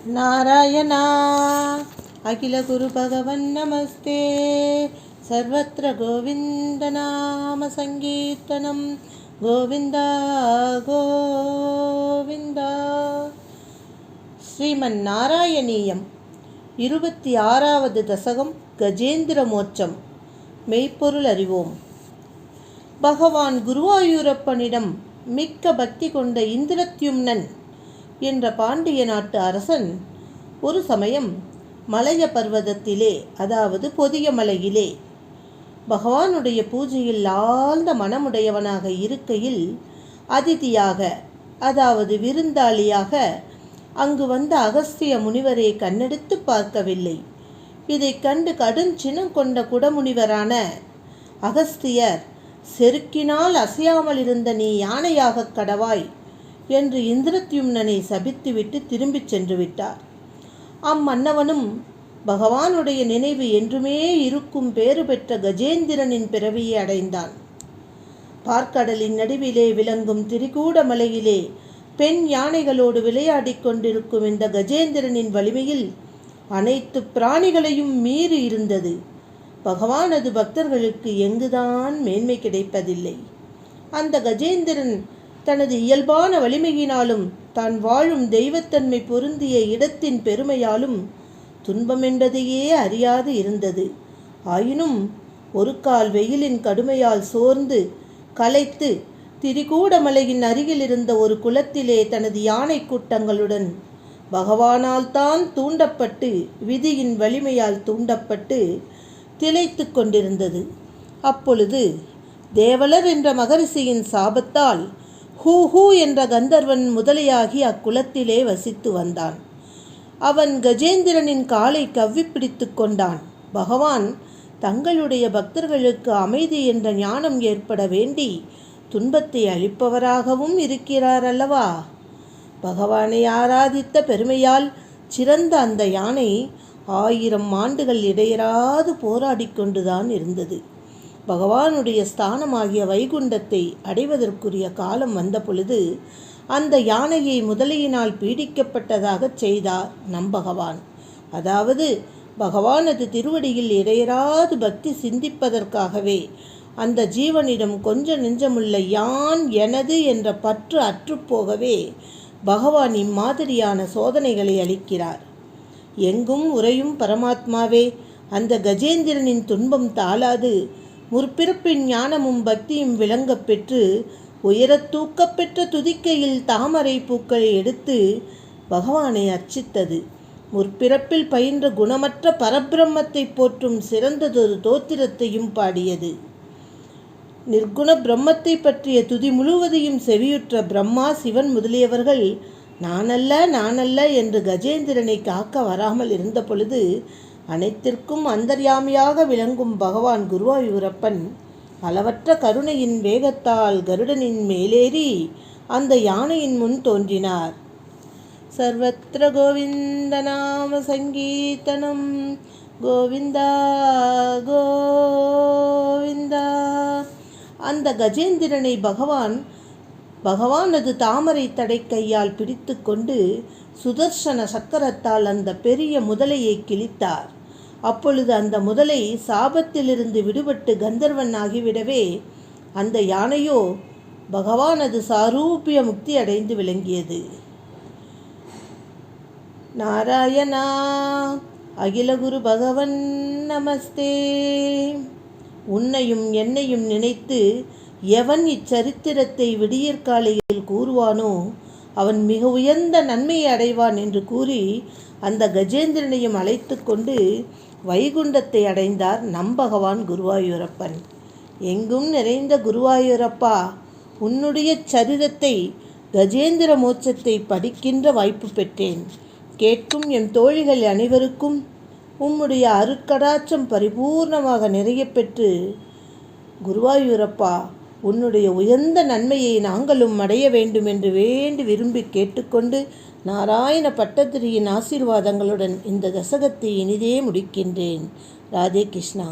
नारायणा अखिल गुरु भगवन् नमस्ते। सर्वत्र गोविंद नाम संकीर्तनं गोविंदा गोविंदा। ஸ்ரீமன்னாராயணீயம் 26வது தசகம் கஜேந்திர மோட்சம். மெய்ப்பொருள் அறிவோம். பகவான் குருவாயூரப்பனிடம் மிக்க பக்தி கொண்ட இந்திரத்யும்னன் என்ற பாண்டிய நாட்டு அரசன் ஒரு சமயம் மலைய பர்வதத்திலே, அதாவது பொதிய மலையிலே பகவானுடைய பூஜையில் ஆழ்ந்த மனமுடையவனாக இருக்கையில் அதிதியாக, அதாவது விருந்தாளியாக அங்கு வந்த அகஸ்திய முனிவரை கண்ணெடுத்து பார்க்கவில்லை. இதை கண்டு கடுஞ்சினம் கொண்ட குடமுனிவரான அகஸ்தியர், செருக்கினால் அசையாமல் இருந்த நீ யானையாக கடவாய் என்று இந்திரத்யும்னனை சபித்துவிட்டு திரும்பிச் சென்று விட்டார். அம்மன்னவனும் பகவானுடைய நினைவு என்றுமே இருக்கும் பேறு பெற்ற கஜேந்திரனின் பிறவியை அடைந்தான். பார்க்கடலின் நடுவிலே விளங்கும் திரிகூட மலையிலே பெண் யானைகளோடு விளையாடி கொண்டிருக்கும் இந்த கஜேந்திரனின் வலிமையில் அனைத்து பிராணிகளையும் மீறி இருந்தது. பகவானது பக்தர்களுக்கு எங்குதான் மேன்மை கிடைப்பதில்லை. அந்த கஜேந்திரன் தனது இயல்பான வலிமையினாலும் தான் வாழும் தெய்வத்தன்மை பொருந்திய இடத்தின் பெருமையாலும் துன்பம் என்பதையே அறியாது இருந்தது. ஆயினும் ஒரு கால் வெயிலின் கடுமையால் சோர்ந்து களைத்து திரிகூடமலையின் அருகில் இருந்த ஒரு குளத்திலே தனது யானை கூட்டங்களுடன் பகவானால் தான் தூண்டப்பட்டு, விதியின் வலிமையால் தூண்டப்பட்டு திளைத்து கொண்டிருந்தது. அப்பொழுது தேவலர் என்ற மகரிஷியின் சாபத்தால் ஹூ ஹூ என்ற கந்தர்வன் முதலையாகி அக்குளத்திலே வசித்து வந்தான். அவன் கஜேந்திரனின் காலை கவ்விப்பிடித்து கொண்டான். பகவான் தங்களுடைய பக்தர்களுக்கு அமைதி என்ற ஞானம் ஏற்பட வேண்டி துன்பத்தை அளிப்பவராகவும் இருக்கிறார் அல்லவா? பகவானை ஆராதித்த பெருமையால் சிறந்த அந்த யானை 1000 ஆண்டுகள் இடையராது போராடி கொண்டுதான் இருந்தது. பகவானுடைய ஸ்தானமாகிய வைகுண்டத்தை அடைவதற்குரிய காலம் வந்த பொழுது அந்த யானையை முதலையினால் பீடிக்கப்பட்டதாக செய்தார் நம் பகவான். அதாவது பகவானது திருவடியில் இடையராது பக்தி சிந்திப்பதற்காகவே அந்த ஜீவனிடம் கொஞ்ச நெஞ்சமுள்ள யான் எனது என்ற பற்று அற்றுப்போகவே பகவான் இம்மாதிரியான சோதனைகளை அளிக்கிறார். எங்கும் உறையும் பரமாத்மாவே அந்த கஜேந்திரனின் துன்பம் தாளாது முற்பிறப்பின் ஞானமும் பக்தியும் விளங்கப் பெற்று உயரத் தூக்கப்பெற்ற துதிக்கையில் தாமரை பூக்களை எடுத்து பகவானை அர்ச்சித்தது. முற்பிறப்பில் பயின்ற குணமற்ற பரபிரம்மத்தை போற்றும் சிறந்ததொரு தோத்திரத்தையும் பாடியது. நிர்குண பிரம்மத்தை பற்றிய துதி முழுவதையும் செவியுற்ற பிரம்மா, சிவன் முதலியவர்கள் நானல்ல என்று கஜேந்திரனை காக்க வராமல் இருந்த பொழுது அனைத்திற்கும் அந்தர்யாமியாக விளங்கும் பகவான் குருவாயூரப்பன் அளவற்ற கருணையின் வேகத்தால் கருடனின் மேலேறி அந்த யானையின் முன் தோன்றினார். சர்வத்திர கோவிந்த நாம சங்கீர்த்தனம் கோவிந்தா கோவிந்தா. அந்த கஜேந்திரனை பகவானது தாமரை தடை கையால் பிடித்து கொண்டு சுதர்சன சக்கரத்தால் அந்த பெரிய முதலையை கிழித்தார். அப்பொழுது அந்த முதலை சாபத்திலிருந்து விடுபட்டு கந்தர்வன் ஆகிவிடவே அந்த யானையோ பகவானது சாரூபிய முக்தி அடைந்து விளங்கியது. நாராயணா அகில குரு பகவன் நமஸ்தே. உன்னையும் என்னையும் நினைத்து எவன் இச்சரித்திரத்தை விடியற்காலையில் கூறுவானோ அவன் மிக உயர்ந்த நன்மையை அடைவான் என்று கூறி அந்த கஜேந்திரனையும் அழைத்து கொண்டு வைகுண்டத்தை அடைந்தார் நம் பகவான் குருவாயூரப்பன். எங்கும் நிறைந்த குருவாயூரப்பா, உன்னுடைய சரிதத்தை கஜேந்திர மோட்சத்தை படிக்கின்ற வாய்ப்பு பெற்றேன். கேட்கும் எம் தோழிகள் அனைவருக்கும் உம்முடைய அருட்கடாட்சம் பரிபூர்ணமாக நிறைய பெற்று குருவாயூரப்பா உன்னுடைய உயர்ந்த நன்மையை நாங்களும் அடைய வேண்டும் என்று வேண்டி விரும்பி கேட்டுக்கொண்டு நாராயண பட்டத்திரியின் ஆசீர்வாதங்களுடன் இந்த தசகத்தை இனிதே முடிக்கின்றேன். ராதே கிருஷ்ணா.